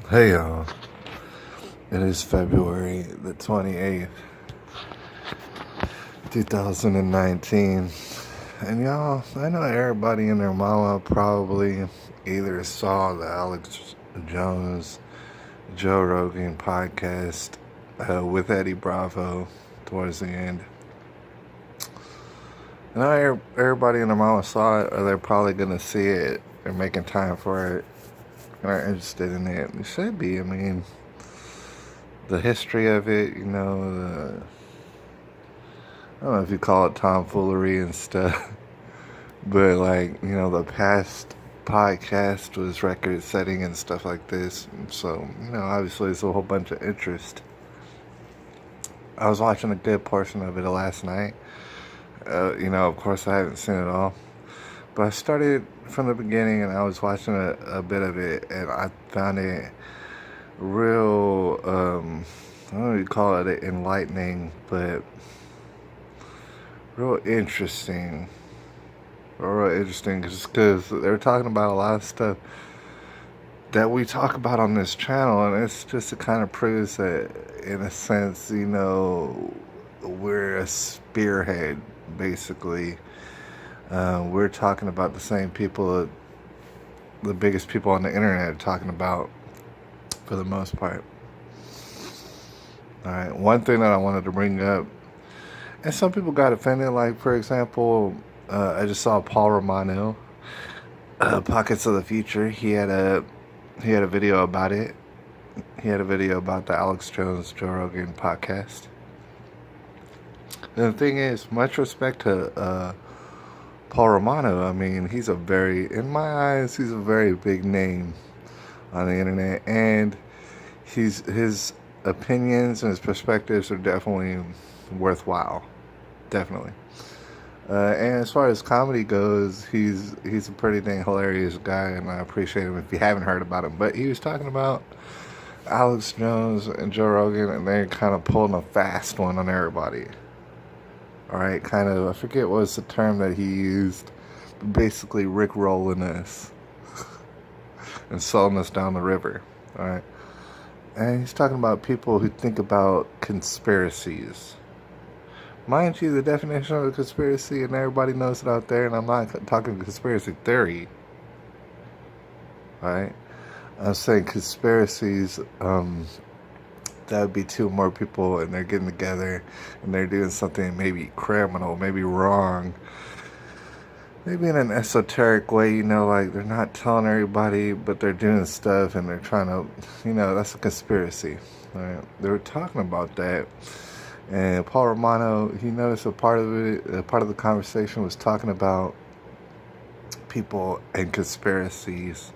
Hey y'all, it is February the 28th, 2019. And y'all, I know everybody and their mama probably either saw the Alex Jones, Joe Rogan podcast with Eddie Bravo towards the end. And I know everybody and their mama saw it, or they're probably going to see it. They're making time for it and are interested in it. It should be, I mean, the history of it, I don't know if you call it tomfoolery and stuff, but the past podcast was record setting and stuff like this. And so, obviously there's a whole bunch of interest. I was watching a good portion of it last night. Of course I haven't seen it all, but I started from the beginning and I was watching a bit of it and I found it real, I don't know if you call it enlightening, but real interesting because they're talking about a lot of stuff that we talk about on this channel, and it's just it kind of proves that in a sense, we're a spearhead basically. We're talking about the same people the biggest people on the internet are talking about for the most part. Alright, one thing that I wanted to bring up, and some people got offended, like for example, I just saw Paul Romano, Pockets of the Future. He had a video about it. He had a video about the Alex Jones Joe Rogan podcast. And the thing is, much respect to Paul Romano. I mean, in my eyes, he's a very big name on the internet, and his opinions and his perspectives are definitely worthwhile. Definitely. And as far as comedy goes, he's a pretty dang hilarious guy, and I appreciate him if you haven't heard about him. But he was talking about Alex Jones and Joe Rogan, and they're kind of pulling a fast one on everybody. Alright, kind of, I forget what was the term that he used, but basically rickrolling us and selling us down the river. Alright. And he's talking about people who think about conspiracies. Mind you, the definition of a conspiracy, and everybody knows it out there, and I'm not talking conspiracy theory. Alright? I'm saying conspiracies, that would be two or more people, and they're getting together, and they're doing something maybe criminal, maybe wrong, maybe in an esoteric way, like they're not telling everybody, but they're doing stuff, and they're trying to, that's a conspiracy. Right? They were talking about that. And Paul Romano, he noticed a part of the conversation was talking about people and conspiracies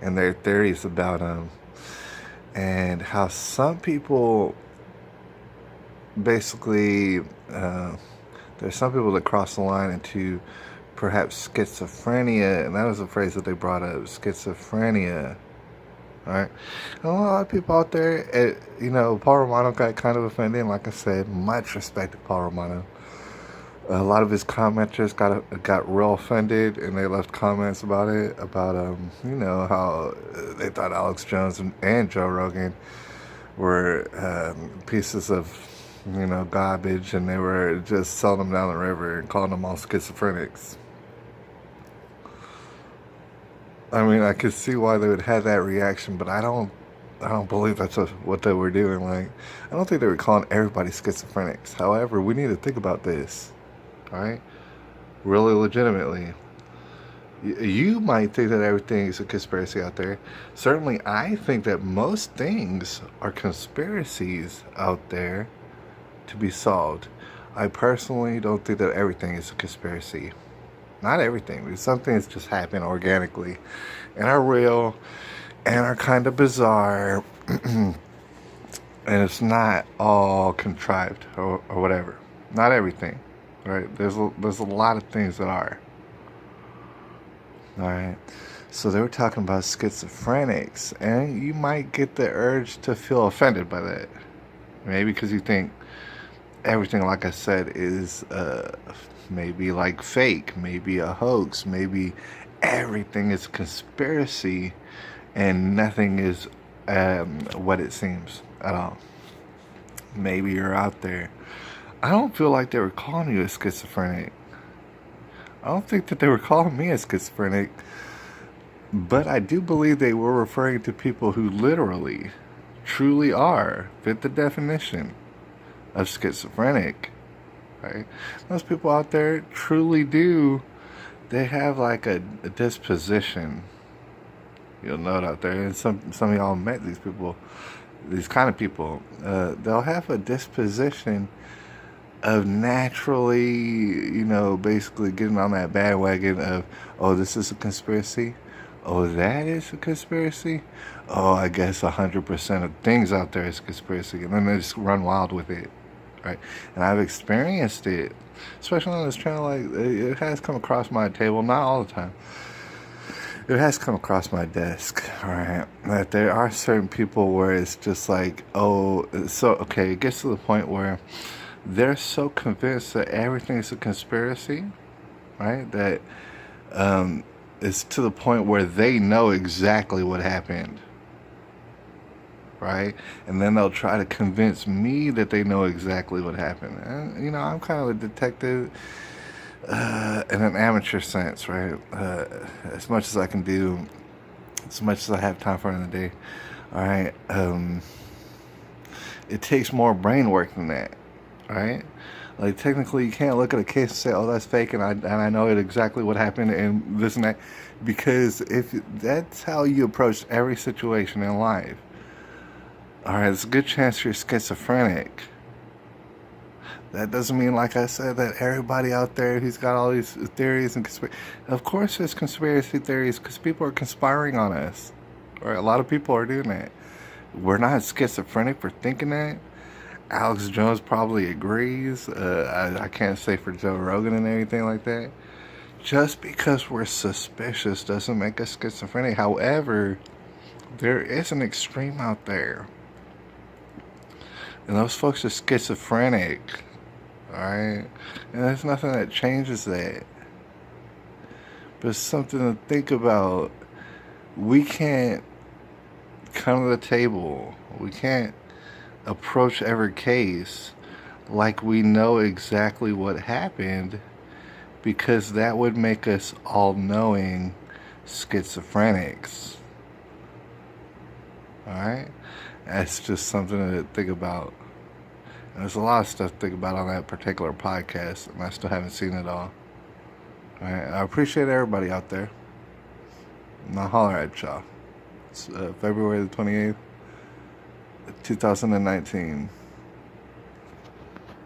and their theories about them, and how some people basically, there's some people that cross the line into perhaps schizophrenia, and that was a phrase that they brought up, schizophrenia. Alright, a lot of people out there, Paul Romano got kind of offended, and like I said, much respect to Paul Romano. A lot of his commenters got real offended, and they left comments about it, about how they thought Alex Jones and Joe Rogan were pieces of garbage, and they were just selling them down the river and calling them all schizophrenics. I mean, I could see why they would have that reaction, but I don't believe that's what they were doing. Like, I don't think they were calling everybody schizophrenics. However, we need to think about this, all right? Really legitimately. You might think that everything is a conspiracy out there. Certainly, I think that most things are conspiracies out there to be solved. I personally don't think that everything is a conspiracy. Not everything. Some things just happen organically and are real and are kind of bizarre, and it's not all contrived or whatever. Not everything, right? There's a lot of things that are. All right. So they were talking about schizophrenics, and you might get the urge to feel offended by that. Maybe because you think everything, like I said, is maybe like fake, maybe a hoax, maybe everything is a conspiracy and nothing is what it seems at all. Maybe you're out there. I don't feel like they were calling you a schizophrenic. I don't think that they were calling me a schizophrenic, but I do believe they were referring to people who literally, truly fit the definition of schizophrenic, right? Those people out there truly do. They have like a disposition. You'll note out there, and some of y'all met these people, these kind of people. They'll have a disposition of naturally, basically getting on that bandwagon of, oh, this is a conspiracy. Oh, that is a conspiracy. Oh, I guess 100% of things out there is conspiracy, and then they just run wild with it, right? And I've experienced it, especially on this channel. Like, it has come across my table, not all the time. It has come across my desk, right? That there are certain people where it's just like, oh, so okay, it gets to the point where they're so convinced that everything is a conspiracy, right? That it's to the point where they know exactly what happened, right? And then they'll try to convince me that they know exactly what happened. And, I'm kind of a detective in an amateur sense, right? As much as I can do, as much as I have time for in the day, all right? It takes more brain work than that, right? Like, technically, you can't look at a case and say, oh, that's fake, and I know it exactly what happened, and this and that, because if that's how you approach every situation in life, all right, there's a good chance you're schizophrenic. That doesn't mean, like I said, that everybody out there who's got all these theories and of course there's conspiracy theories, because people are conspiring on us. Or a lot of people are doing that. We're not schizophrenic for thinking that. Alex Jones probably agrees. I can't say for Joe Rogan and anything like that. Just because we're suspicious doesn't make us schizophrenic. However, there is an extreme out there. And those folks are schizophrenic. Alright? And there's nothing that changes that. But it's something to think about. We can't come to the table. We can't approach every case like we know exactly what happened, because that would make us all-knowing schizophrenics. Alright? That's just something to think about. And there's a lot of stuff to think about on that particular podcast, and I still haven't seen it all. Alright, I appreciate everybody out there. And I'll holler at y'all. It's February the 28th, 2019.